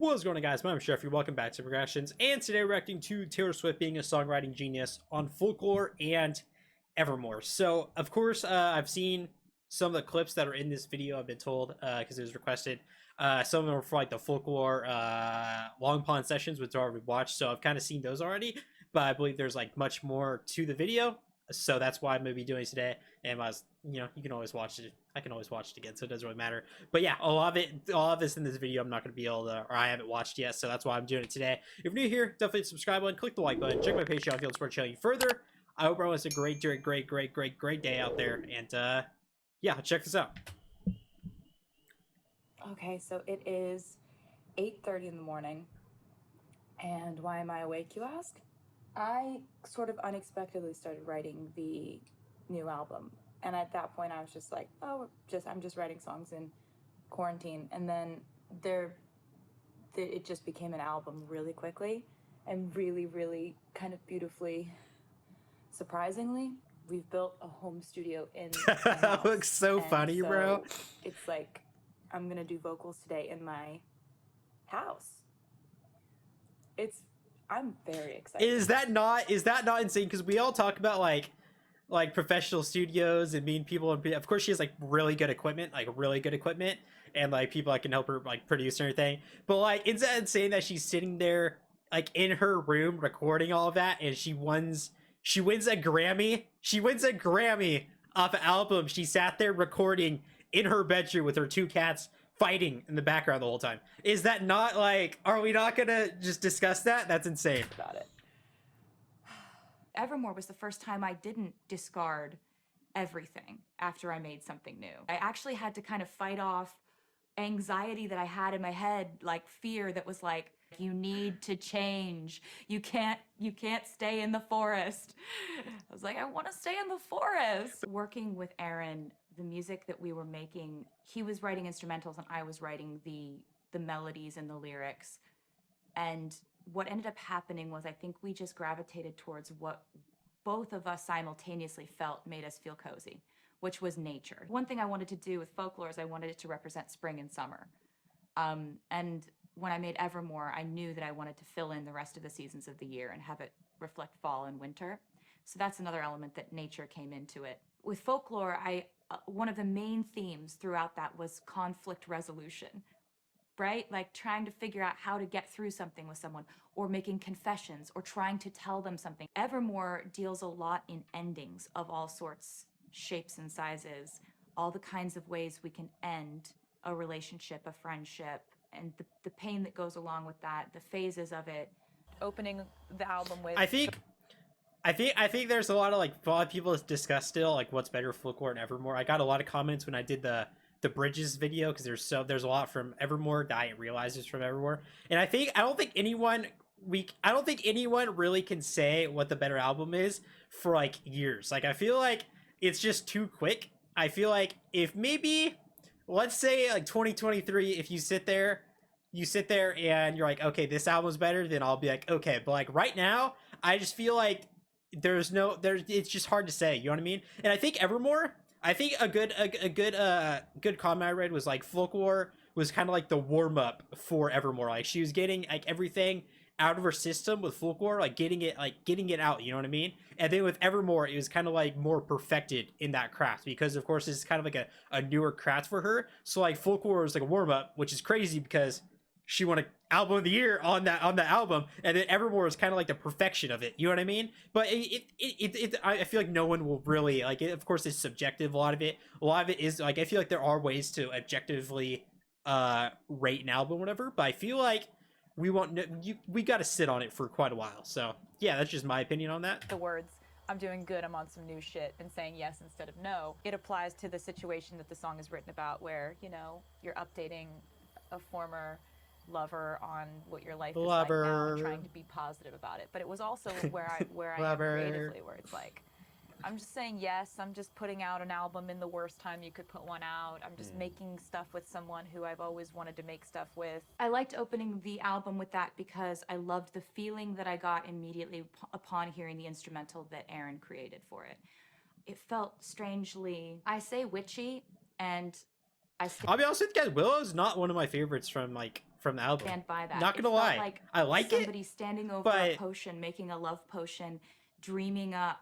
What's going on, guys? My name is Jeffrey. Welcome back to Progressions, and today we're reacting to Taylor Swift being a songwriting genius on Folklore and Evermore. So, of course, I've seen some of the clips that are in this video. I've been told because it was requested. Some of them are for like the Folklore Long Pond sessions, which I already watched. So I've kind of seen those already, but I believe there's like much more to the video. So that's why I'm gonna be doing it today. And I was, you can always watch it. I can always watch it again, so it doesn't really matter. But yeah, all of this in this video, I'm not gonna be able to, or I haven't watched yet, so that's why I'm doing it today. If you're new here, definitely subscribe button, click the like button, check my Patreon if you want to support channel further. I hope everyone has a great day out there, and yeah, check this out. Okay, so it is 8:30 in the morning. And why am I awake, you ask? I sort of unexpectedly started writing the new album. And at that point I was just like, I'm just writing songs in quarantine. And then it just became an album really quickly and really kind of beautifully. Surprisingly, we've built a home studio in my house. That looks so funny, bro. It's like I'm gonna do vocals today in my house. I'm very excited. Is that not insane? Because we all talk about like professional studios and mean people, and of course she has like really good equipment, and like people that can help her like produce and everything. But like, is that insane that she's sitting there like in her room recording all of that, and she wins a Grammy? She wins a Grammy off an album she sat there recording in her bedroom with her two cats fighting in the background the whole time. Is that not like, are we not gonna just discuss that? That's insane. About it. Evermore was the first time I didn't discard everything after I made something new. I actually had to kind of fight off anxiety that I had in my head, like fear that was like, you need to change. You can't stay in the forest. I was like, I want to stay in the forest. Working with Aaron, the music that we were making, he was writing instrumentals and I was writing the melodies and the lyrics. And what ended up happening was I think we just gravitated towards what both of us simultaneously felt made us feel cozy, which was nature. One thing I wanted to do with Folklore is I wanted it to represent spring and summer. And when I made Evermore, I knew that I wanted to fill in the rest of the seasons of the year and have it reflect fall and winter. So that's another element that nature came into it. With Folklore, one of the main themes throughout that was conflict resolution, right? Like trying to figure out how to get through something with someone, or making confessions, or trying to tell them something. Evermore deals a lot in endings of all sorts, shapes and sizes, all the kinds of ways we can end a relationship, a friendship, and the pain that goes along with that, the phases of it. Opening the album with... I think there's a lot of people discuss still like what's better, Folklore and Evermore. I got a lot of comments when I did the Bridges video, because there's a lot from Evermore that I didn't realize is from Evermore. And I don't think anyone really can say what the better album is for like years. Like, I feel like it's just too quick. I feel like if maybe, let's say like 2023, if you sit there and you're like, okay, this album's better, then I'll be like, okay. But like right now, I just feel like it's just hard to say, you know what I mean? And I think Evermore, I think a good comment I read was like Folklore was kind of like the warm up for Evermore. Like she was getting like everything out of her system with Folklore, like getting it out, you know what I mean? And then with Evermore, it was kind of like more perfected in that craft, because of course it's kind of like a newer craft for her. So like Folklore was like a warm up, which is crazy because she won an album of the year on that album, and then Evermore is kind of like the perfection of it, you know what I mean? But I feel like no one will really like it. Of course, it's subjective. A lot of it is like, I feel like there are ways to objectively rate an album, whatever. But I feel like we got to sit on it for quite a while. So yeah, that's just my opinion on that. The words, I'm doing good, I'm on some new shit, and saying yes instead of no. It applies to the situation that the song is written about, where, you know, you're updating a former lover on what your life is like now, and trying to be positive about it. But it was also where I am creatively, where it's like, I'm just saying yes, I'm just putting out an album in the worst time you could put one out. I'm just making stuff with someone who I've always wanted to make stuff with. I liked opening the album with that because I loved the feeling that I got immediately upon hearing the instrumental that Aaron created for it. It felt strangely, I say witchy, and I'll be honest with you guys, Willow's not one of my favorites from like from the album. Stand by that. Not gonna It felt lie, like I like somebody it. standing over but- a potion, making a love potion, dreaming up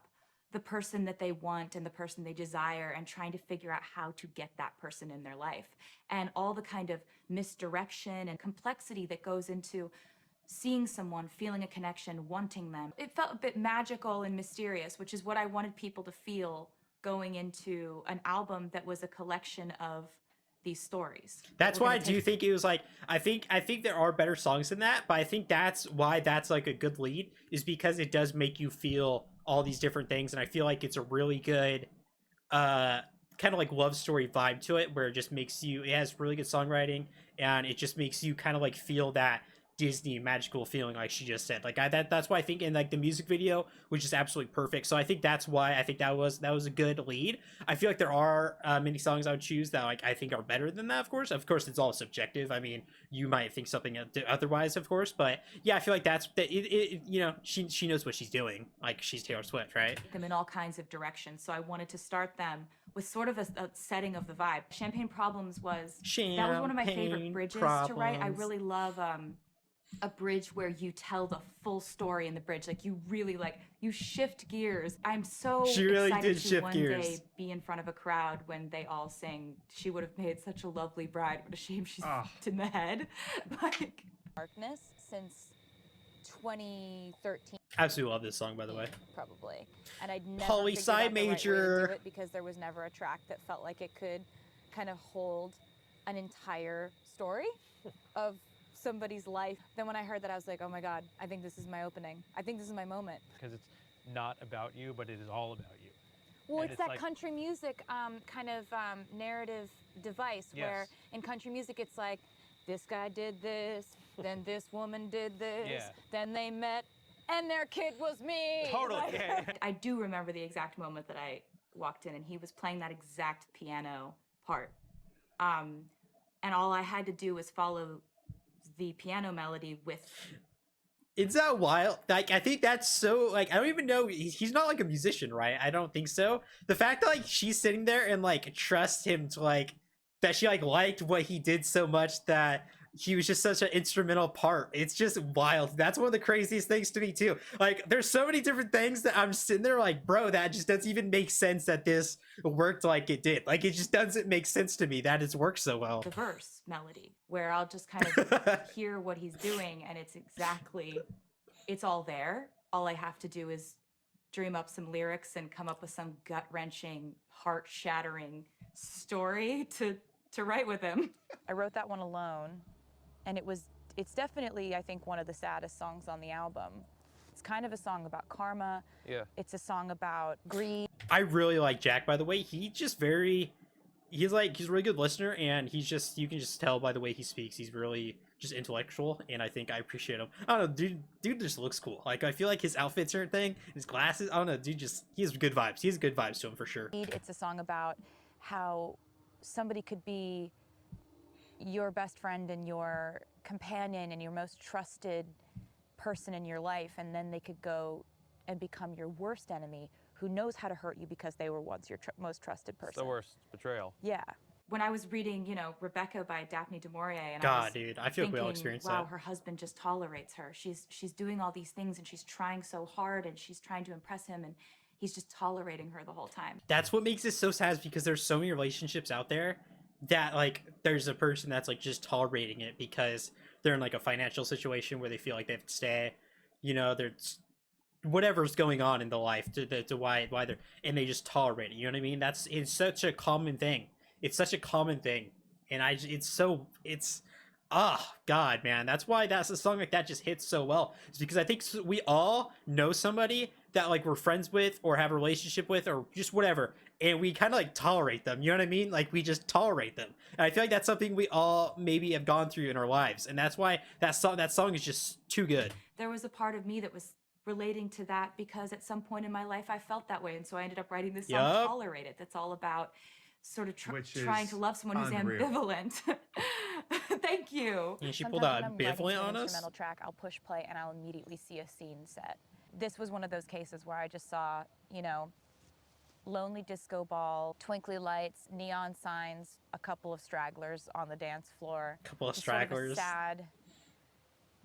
the person that they want and the person they desire, and trying to figure out how to get that person in their life. And all the kind of misdirection and complexity that goes into seeing someone, feeling a connection, wanting them. It felt a bit magical and mysterious, which is what I wanted people to feel going into an album that was a collection of these stories. That's We're why I gonna do take- think it was like I think there are better songs than that, but I think that's why that's like a good lead, is because it does make you feel all these different things, and I feel like it's a really good kind of like love story vibe to it, where it just makes you, it has really good songwriting, and it just makes you kind of like feel that Disney magical feeling, like she just said. Like that's why I think, in like the music video, which is absolutely perfect. So I think that's why I think that was a good lead. I feel like there are many songs I would choose that like I think are better than that. Of course, it's all subjective. I mean, you might think something otherwise, of course, but yeah, I feel like that's that. You know, she knows what she's doing. Like, she's Taylor Swift, right? them in all kinds of directions. So I wanted to start them with sort of a setting of the vibe. Champagne Problems was that was one of my favorite Champagne bridges to write. I Problems. really love a bridge where you tell the full story in the bridge. Like, you really you shift gears. I'm so She really excited did to shift one gears. day be in front of a crowd when they all sing "She Would Have Made Such a Lovely Bride. What a shame she's in the head." Like, Darkness since 2013. Absolutely love this song, by the way. Probably. And I'd never Poli figured sci out the right way to major. do it, because there was never a track that felt like it could kind of hold an entire story of somebody's life. Then when I heard that, I was like, oh my God, I think this is my opening. I think this is my moment. Because it's not about you, but it is all about you. Well, And it's that like- country music kind of narrative device where Yes. in country music it's like, this guy did this, then this woman did this, Yeah. then they met, and their kid was me. Totally. Like- Yeah. I do remember the exact moment that I walked in and he was playing that exact piano part. And all I had to do was follow the piano melody with. It's that wild. Like, I think that's so, like, I don't even know, he's not like a musician, right? I don't think so. The fact that like she's sitting there and like trusts him to like, that she like liked what he did so much that he was just such an instrumental part. It's just wild. That's one of the craziest things to me too. Like, there's so many different things that I'm sitting there like, bro, that just doesn't even make sense that this worked like it did. Like, it just doesn't make sense to me that it's worked so well. The verse melody, where I'll just kind of hear what he's doing, and it's all there. All I have to do is dream up some lyrics and come up with some gut-wrenching, heart-shattering story to write with him. I wrote that one alone, and it's definitely, I think, one of the saddest songs on the album. It's kind of a song about karma. Yeah. It's a song about greed. I really like Jack, by the way. He's a really good listener, and you can just tell by the way he speaks. He's really just intellectual, and I think I appreciate him. I don't know, dude just looks cool. Like, I feel like his outfits and everything, his glasses, I don't know, he has good vibes. He has good vibes to him for sure. It's a song about how somebody could be your best friend and your companion and your most trusted person in your life, and then they could go and become your worst enemy, who knows how to hurt you because they were once your most trusted person. It's the worst betrayal. Yeah. When I was reading, Rebecca by Daphne du Maurier, and I God, was dude, I feel like we all thinking, experienced wow, that. her husband just tolerates her. She's doing all these things, and she's trying so hard, and she's trying to impress him, and he's just tolerating her the whole time. That's what makes it so sad, is because there's so many relationships out there that like there's a person that's like just tolerating it because they're in like a financial situation where they feel like they have to stay, there's whatever's going on in the life to why they're, and they just tolerate it. You know what I mean? It's such a common thing. It's such a common thing, and God, man, that's why that's a song like that just hits so well. It's because I think we all know somebody that like we're friends with or have a relationship with or just whatever, and we kind of like tolerate them. You know what I mean? Like, we just tolerate them, and I feel like that's something we all maybe have gone through in our lives, and that's why that song is just too good. There was a part of me that was relating to that because at some point in my life I felt that way, and so I ended up writing this song, Yup. Tolerate It, that's all about sort of Which trying is to love someone who's unreal. ambivalent. Thank you. And she Sometimes pulled when out I'm writing to ambivalent an on us. instrumental track, I'll push play and I'll immediately see a scene set. This was one of those cases where I just saw, lonely disco ball, twinkly lights, neon signs, a couple of stragglers on the dance floor. Couple of Just sort of a stragglers. sad,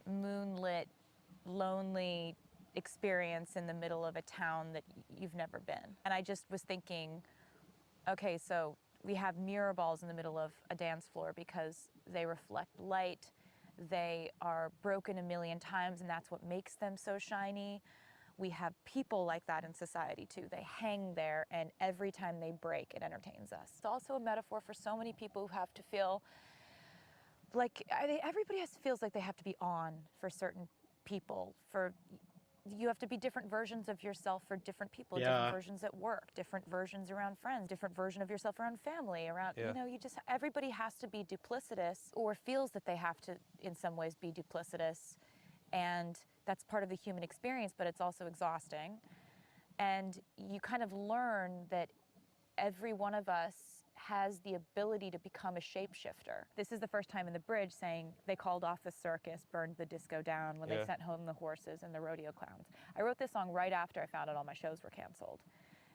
moonlit, lonely experience in the middle of a town that you've never been. And I just was thinking, okay, so we have mirror balls in the middle of a dance floor because they reflect light. They are broken a million times, and that's what makes them so shiny. We have people like that in society too. They hang there, and every time they break, it entertains us. It's also a metaphor for so many people who have to feel like everybody feels like they have to be on for certain people. You have to be different versions of yourself for different people, Yeah. different versions at work, different versions around friends, different version of yourself around family, around, Yeah. you know, everybody has to be duplicitous or feels that they have to, in some ways, be duplicitous. And that's part of the human experience, but it's also exhausting. And you kind of learn that every one of us has the ability to become a shapeshifter. This is the first time in the bridge saying they called off the circus, burned the disco down when they sent home the horses and the rodeo clowns. I wrote this song right after I found out all my shows were canceled.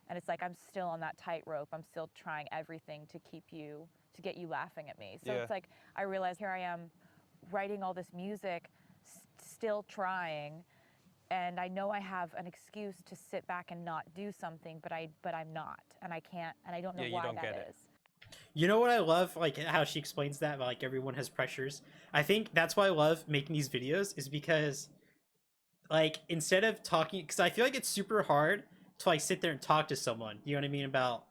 And it's like I'm still on that tightrope. I'm still trying everything to get you laughing at me. So it's like I realized here I am writing all this music, still trying, and I know I have an excuse to sit back and not do something, but I'm not, and I can't, and I don't know why that is. You know what I love, like how she explains that, like everyone has pressures. I think that's why I love making these videos, is because like instead of talking, because I feel like it's super hard to like sit there and talk to someone, you know what I mean, about,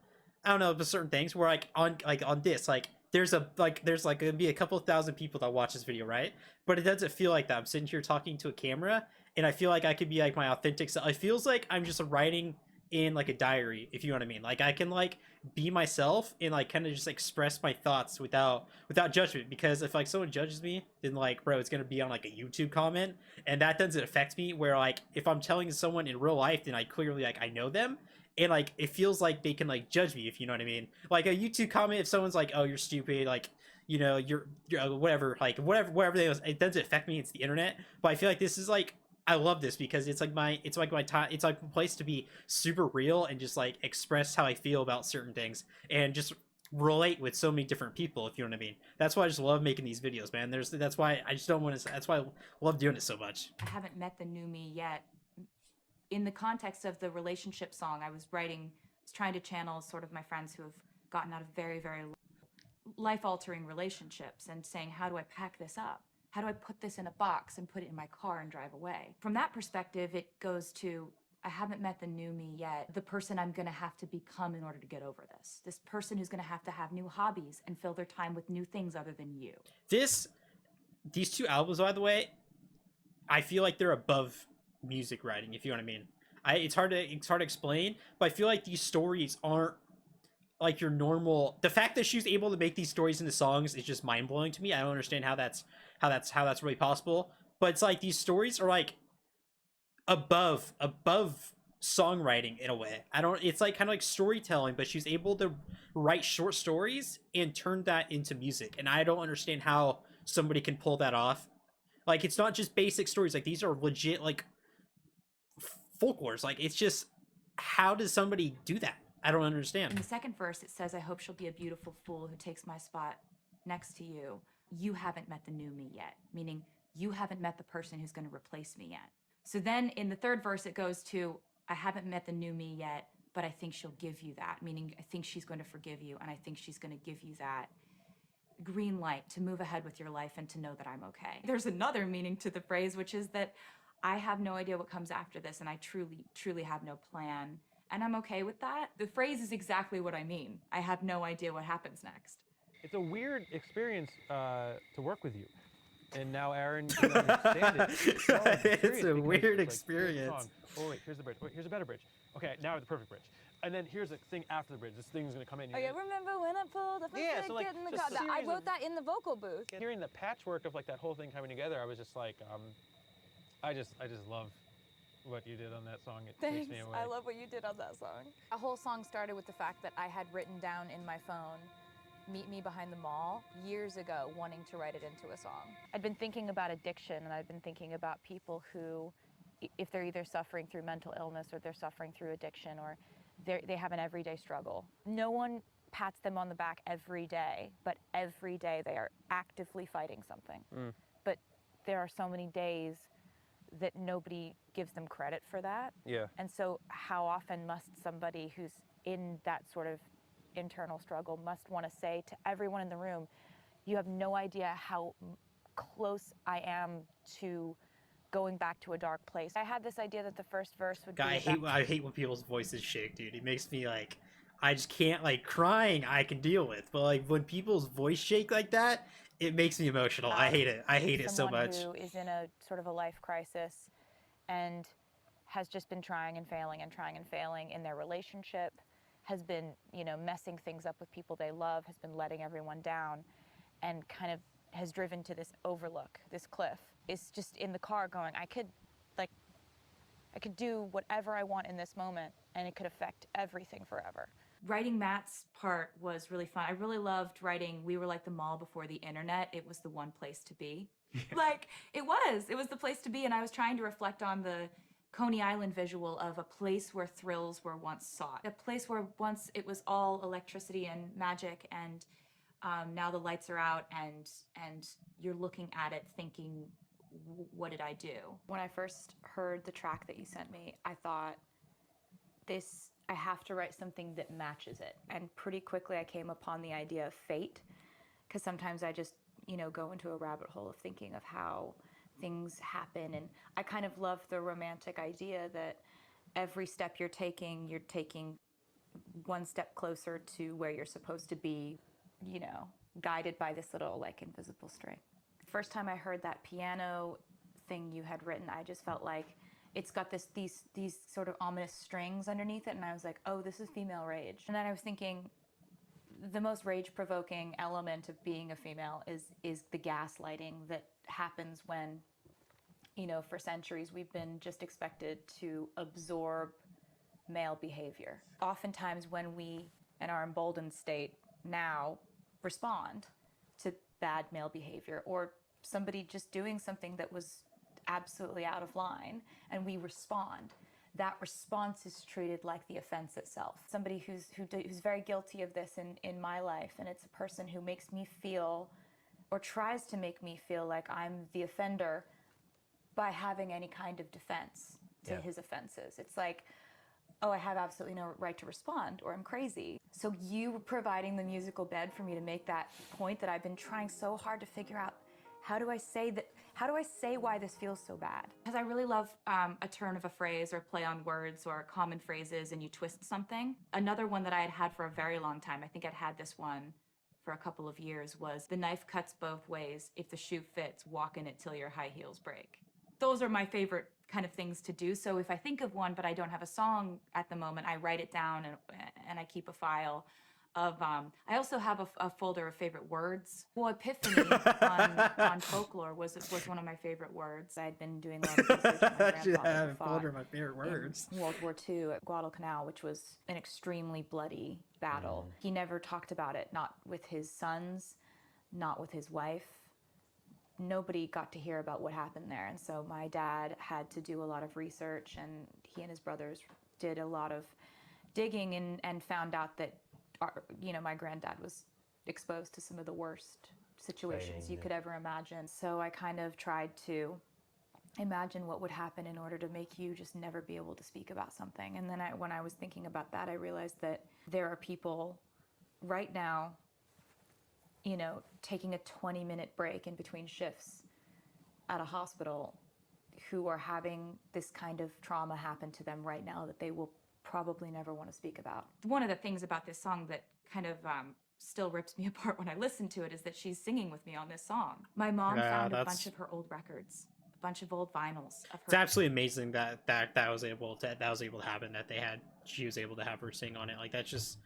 I don't know, but certain things where like on this, like there's gonna be a couple thousand people that watch this video, right? But it doesn't feel like that. I'm sitting here talking to a camera, and I feel like I could be like my authentic self. It feels like I'm just writing in like a diary, if you know what I mean. Like I can like be myself and like kind of just express my thoughts without judgment. Because if like someone judges me, then like, bro, it's gonna be on like a YouTube comment, and that doesn't affect me. Where like if I'm telling someone in real life, then I clearly like I know them, and like it feels like they can like judge me, if you know what I mean. Like a YouTube comment, if someone's like, oh, you're stupid, like, you know, you're whatever, like whatever they was, it doesn't affect me. It's the internet. But I feel like this is like, I love this because it's like my time. It's like a place to be super real and just like express how I feel about certain things and just relate with so many different people, if you know what I mean. That's why I just love making these videos, man. That's why I just don't want to. That's why I love doing it so much. I haven't met the new me yet. In the context of the relationship song, I was trying to channel sort of my friends who have gotten out of very, very life-altering relationships and saying, how do I pack this up? How do I put this in a box and put it in my car and drive away? From that perspective, it goes to, I haven't met the new me yet, the person I'm gonna have to become in order to get over this. This person who's gonna have to have new hobbies and fill their time with new things other than you. These two albums, by the way, I feel like they're above music writing, if you know what I mean. It's hard to explain, but I feel like these stories aren't like your normal. The fact that she was able to make these stories into songs is just mind blowing to me. I don't understand how that's really possible. But it's like these stories are like above songwriting in a way. I don't. It's like kind of like storytelling, but she's able to write short stories and turn that into music. And I don't understand how somebody can pull that off. Like it's not just basic stories. Like these are legit like folklores. Like it's just, how does somebody do that? I don't understand. In the second verse, it says, I hope she'll be a beautiful fool who takes my spot next to you. You haven't met the new me yet, meaning you haven't met the person who's going to replace me yet. So then in the third verse, it goes to, I haven't met the new me yet, but I think she'll give you that, meaning I think she's going to forgive you, and I think she's going to give you that green light to move ahead with your life and to know that I'm okay. There's another meaning to the phrase, which is that I have no idea what comes after this, and I truly have no plan. And I'm okay with that. The phrase is exactly what I mean. I have no idea what happens next. It's a weird experience to work with you. And now Aaron can understand it. It's a weird Like, experience. Oh wait, here's the bridge. Wait, here's a better bridge. Okay, now I have the perfect bridge. And then here's the thing after the bridge. This thing's gonna come in. Oh yeah, remember when I pulled up Yeah, so like in the just car? I series wrote of- that in the vocal booth. Hearing the patchwork of like that whole thing coming together, I was just like, I just love what you did on that song. It Thanks. takes me away. I love what you did on that song. A whole song started with the fact that I had written down in my phone, "Meet me behind the mall," years ago, wanting to write it into a song. I'd been thinking about addiction, and I'd been thinking about people who, if they're either suffering through mental illness or they're suffering through addiction, or they have an everyday struggle. No one pats them on the back every day, but every day they are actively fighting something. But there are so many days that nobody gives them credit for that. Yeah. And so how often must somebody who's in that sort of internal struggle must want to say to everyone in the room, you have no idea how close I am to going back to a dark place. I had this idea that the first verse would be I hate when people's voices shake, dude. It makes me like, I just can't, like, crying I can deal with, but like when people's voice shake like that, it makes me emotional. I hate it. I hate it so someone much. who is in a sort of a life crisis and has just been trying and failing and trying and failing in their relationship, has been, you know, messing things up with people they love, has been letting everyone down, and kind of has driven to this overlook, this cliff, is just in the car going, I could do whatever I want in this moment and it could affect everything forever. Writing Matt's part was really fun. I really loved writing We Were Like the Mall Before the Internet. It was the one place to be. Like, it was the place to be, and I was trying to reflect on the Coney Island visual of a place where thrills were once sought. A place where once it was all electricity and magic, and now the lights are out, and you're looking at it thinking, what did I do? When I first heard the track that you sent me, I thought, I have to write something that matches it. And pretty quickly I came upon the idea of fate, because sometimes I just, you know, go into a rabbit hole of thinking of how things happen. And I kind of love the romantic idea that every step you're taking one step closer to where you're supposed to be, you know, guided by this little, like, invisible string. First time I heard that piano thing you had written, I just felt like it's got these sort of ominous strings underneath it, and I was like, oh, this is female rage. And then I was thinking, the most rage-provoking element of being a female is the gaslighting that happens when, you know, for centuries we've been just expected to absorb male behavior. Oftentimes when we, in our emboldened state now, respond to bad male behavior, or somebody just doing something that was absolutely out of line, and we respond, that response is treated like the offense itself. Somebody who's very guilty of this in my life, and it's a person who makes me feel, or tries to make me feel, like I'm the offender by having any kind of defense to his offenses. It's like, oh, I have absolutely no right to respond, or I'm crazy. So you providing the musical bed for me to make that point that I've been trying so hard to figure out, how do I say that? How do I say why this feels so bad? Because I really love a turn of a phrase, or play on words, or common phrases, and you twist something. Another one that I had had for a very long time, I think I'd had this one for a couple of years, was the knife cuts both ways. If the shoe fits, walk in it till your high heels break. Those are my favorite kind of things to do. So if I think of one, but I don't have a song at the moment, I write it down, and I keep a file of, I also have a folder of favorite words. Well, epiphany on folklore was one of my favorite words. I'd been doing a lot of research on my grandfather who fought folder of my favorite words. in World War II at Guadalcanal, which was an extremely bloody battle. He never talked about it, not with his sons, not with his wife. Nobody got to hear about what happened there. And so my dad had to do a lot of research, and he and his brothers did a lot of digging, and found out that, you know, my granddad was exposed to some of the worst situations you could ever imagine. So I kind of tried to imagine what would happen in order to make you just never be able to speak about something. And then when I was thinking about that, I realized that there are people right now, you know, taking a 20-minute break in between shifts at a hospital, who are having this kind of trauma happen to them right now that they will probably never want to speak about. One of the things about this song that kind of still rips me apart when I listen to it is that she's singing with me on this song. My mom found a bunch of her old records, a bunch of old vinyls of her. It's absolutely amazing that was able to happen. That she was able to have her sing on it. Like, that's just,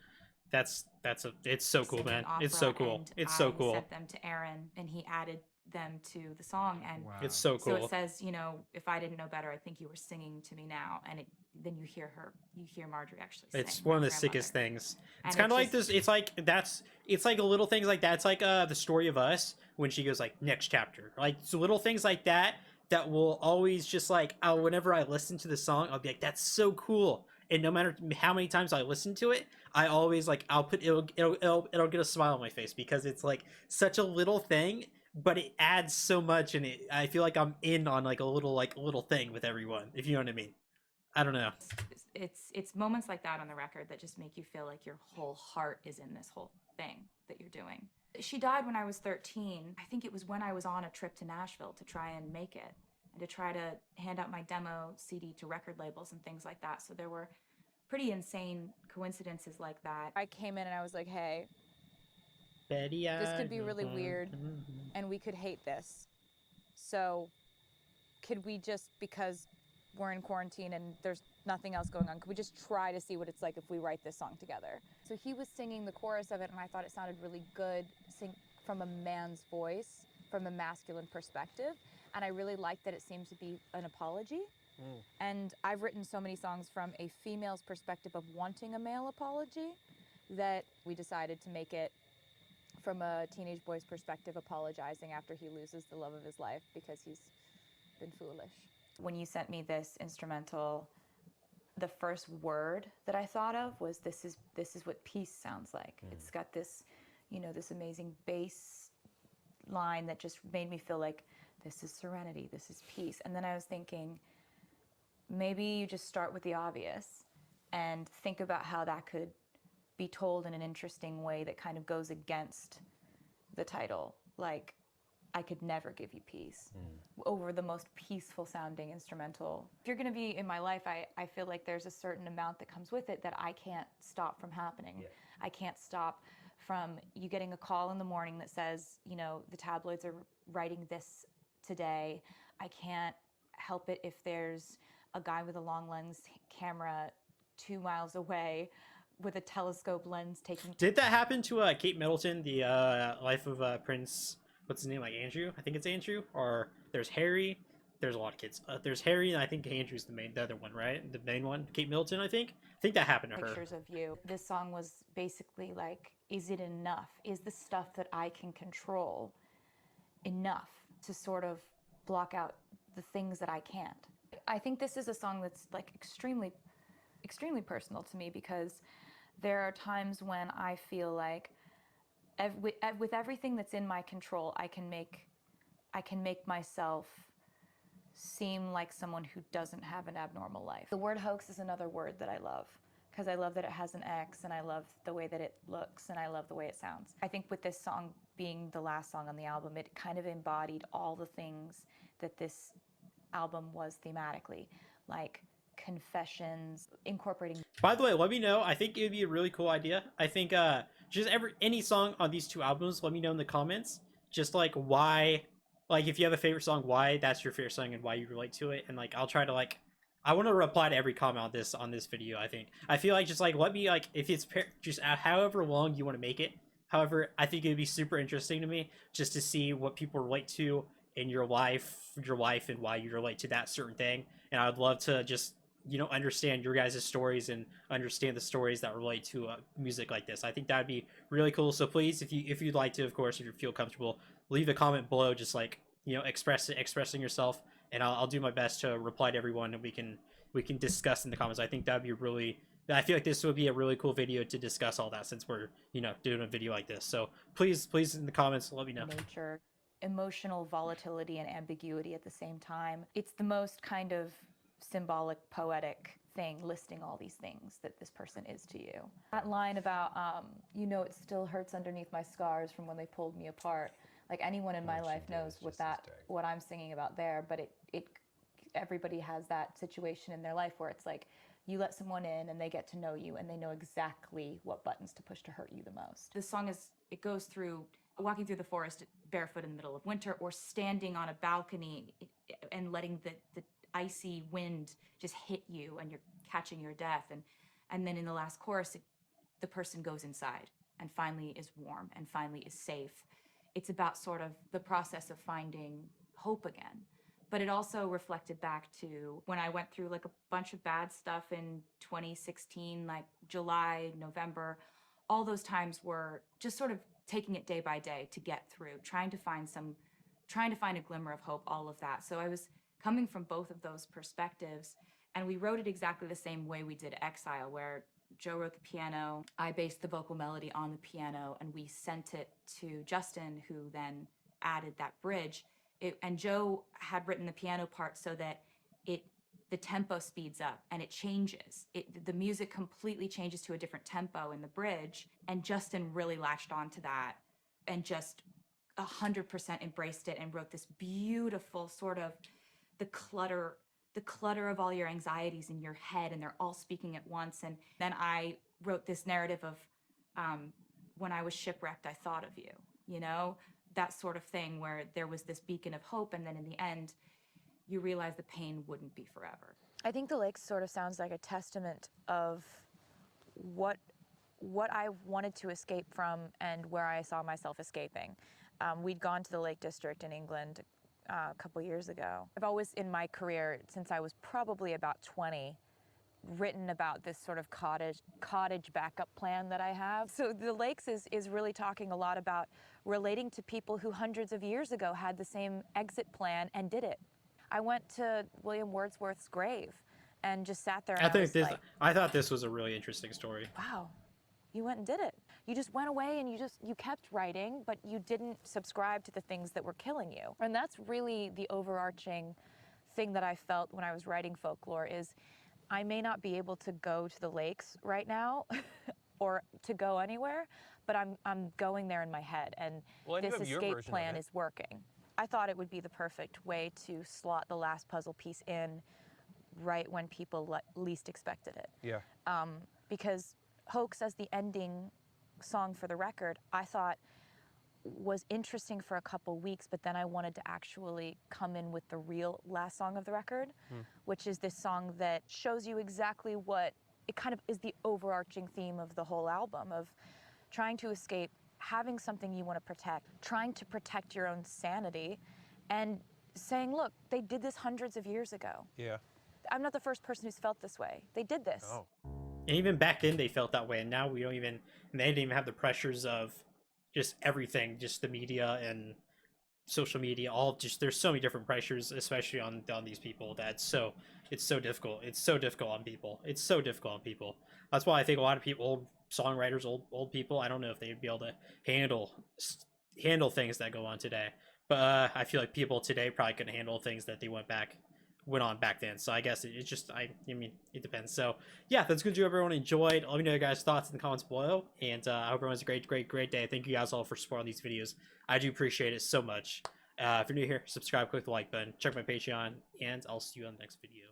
it's so cool, man. It's so cool. It's so cool. I sent them to Aaron, and he added them to the song, and it's so cool. So it says, you know, if I didn't know better, I think you were singing to me now, and then you hear Marjorie actually sing. It's one of the sickest things. It's kind of like this. It's like a little things like that. It's like the story of us, when she goes like next chapter, like, so little things like that will always just like, whenever I listen to the song, I'll be like, that's so cool. and no matter how many times I listen to it, I always like I'll put it'll get a smile on my face because it's like such a little thing, but it adds so much, and I feel like I'm in on like a little thing with everyone, if you know what I mean. I don't know. It's moments like that on the record that just make you feel like your whole heart is in this whole thing that you're doing. She died when I was 13. I think it was when I was on a trip to Nashville to try and make it and to try to hand out my demo CD to record labels and things like that. So there were pretty insane coincidences like that. I came in and I was like, hey, Betty, this could be really weird and we could hate this. So could we just, because we're in quarantine and there's nothing else going on, could we just try to see what it's like if we write this song together? So he was singing the chorus of it and I thought it sounded really good from a man's voice, from a masculine perspective. And I really liked that it seemed to be an apology. And I've written so many songs from a female's perspective of wanting a male apology that we decided to make it from a teenage boy's perspective, apologizing after he loses the love of his life because he's been foolish. When you sent me this instrumental, the first word that I thought of was this is what peace sounds like. It's got this, this amazing bass line that just made me feel like this is serenity, this is peace. And then I was thinking, maybe you just start with the obvious and think about how that could be told in an interesting way that kind of goes against the title. Like, I could never give you peace over the most peaceful sounding instrumental. If you're gonna be in my life, I feel like there's a certain amount that comes with it that I can't stop from happening. Yeah. I can't stop from you getting a call in the morning that says, the tabloids are writing this today. I can't help it if there's a guy with a long lens camera 2 miles away with a telescope lens taking... Did that happen to Kate Middleton, the life of Prince... What's his name? Like Andrew? I think it's Andrew. Or there's Harry. There's a lot of kids. There's Harry, and I think Andrew's the other one, right? The main one, Kate Middleton, I think. I think that happened to her. Pictures of you. This song was basically like, is it enough? Is the stuff that I can control enough to sort of block out the things that I can't? I think this is a song that's like extremely, extremely personal to me because there are times when I feel like with everything that's in my control, I can make myself seem like someone who doesn't have an abnormal life. The word hoax is another word that I love because I love that it has an X and I love the way that it looks and I love the way it sounds. I think with this song being the last song on the album, it kind of embodied all the things that this album was thematically, like confessions, incorporating... By the way, let me know. I think it would be a really cool idea. I think just any song on these two albums, let me know in the comments. Just like why, like if you have a favorite song, why that's your favorite song and why you relate to it. And like I'll try to like, I want to reply to every comment on this video. I feel like just like let me like if it's just however long you want to make it. However, I think it would be super interesting to me just to see what people relate to in your life, and why you relate to that certain thing. And I would love to just understand your guys' stories and understand the stories that relate to music like this. I think that'd be really cool. So please, if you'd like to, of course, if you feel comfortable, leave a comment below, just like expressing yourself, and I'll do my best to reply to everyone, and we can discuss in the comments. I think that'd be I feel like this would be a really cool video to discuss all that since we're doing a video like this. So please in the comments let me know. Nature, emotional volatility and ambiguity at the same time. It's the most kind of symbolic, poetic thing, listing all these things that this person is to you. That line about, it still hurts underneath my scars from when they pulled me apart. Like anyone in my life knows what I'm singing about there, but everybody has that situation in their life where it's like, you let someone in and they get to know you and they know exactly what buttons to push to hurt you the most. This song it goes through walking through the forest barefoot in the middle of winter, or standing on a balcony and letting the icy wind just hit you and you're catching your death. And then in the last chorus, the person goes inside and finally is warm and finally is safe. It's about sort of the process of finding hope again. But it also reflected back to when I went through like a bunch of bad stuff in 2016, like July, November. All those times were just sort of taking it day by day to get through, trying to find a glimmer of hope, all of that. So I was coming from both of those perspectives And we wrote it exactly the same way we did Exile, where Joe wrote the piano, I based the vocal melody on the piano, and we sent it to Justin, who then added that bridge. And Joe had written the piano part so that the tempo speeds up and it changes. The music completely changes to a different tempo in the bridge, and Justin really latched onto that and just 100% embraced it and wrote this beautiful sort of the clutter of all your anxieties in your head, and they're all speaking at once. And then I wrote this narrative of when I was shipwrecked, I thought of you, you know, that sort of thing, where there was this beacon of hope, and then in the end, you realize the pain wouldn't be forever. I think The Lakes sort of sounds like a testament of what I wanted to escape from and where I saw myself escaping. We'd gone to the Lake District in England a couple years ago. I've always, in my career, since I was probably about 20, written about this sort of cottage backup plan that I have. So The Lakes is really talking a lot about relating to people who hundreds of years ago had the same exit plan and did it. I went to William Wordsworth's grave and just sat there. And I thought this was a really interesting story. Wow, you went and did it. You just went away and you kept writing, but you didn't subscribe to the things that were killing you. And that's really the overarching thing that I felt when I was writing folklore is I may not be able to go to the lakes right now or to go anywhere, but I'm going there in my head, and this escape plan is working. I thought it would be the perfect way to slot the last puzzle piece in right when people least expected it. Yeah. Because Hoax as the ending song for the record, I thought was interesting for a couple weeks, but then I wanted to actually come in with the real last song of the record, which is this song that shows you exactly what it kind of is the overarching theme of the whole album, of trying to escape, having something you want to protect, trying to protect your own sanity, and saying, look, they did this hundreds of years ago. Yeah. I'm not the first person who's felt this way. They did this. Oh. And even back then they felt that way, and now we don't even, and they didn't even have the pressures of just everything, just the media and social media, all just, there's so many different pressures, especially on these people, that it's so difficult. It's so difficult on people. It's so difficult on people. That's why I think a lot of people, old songwriters, old people, I don't know if they'd be able to handle things that go on today. But I feel like people today probably couldn't handle things that they went on back then. So I guess it's just, I mean, it depends. So yeah, that's good to everyone enjoyed. Let me know your guys' thoughts in the comments below, and I hope everyone's a great day. Thank you guys all for supporting these videos. I do appreciate it so much. If you're new here, subscribe, click the like button, check my Patreon, and I'll see you on the next video.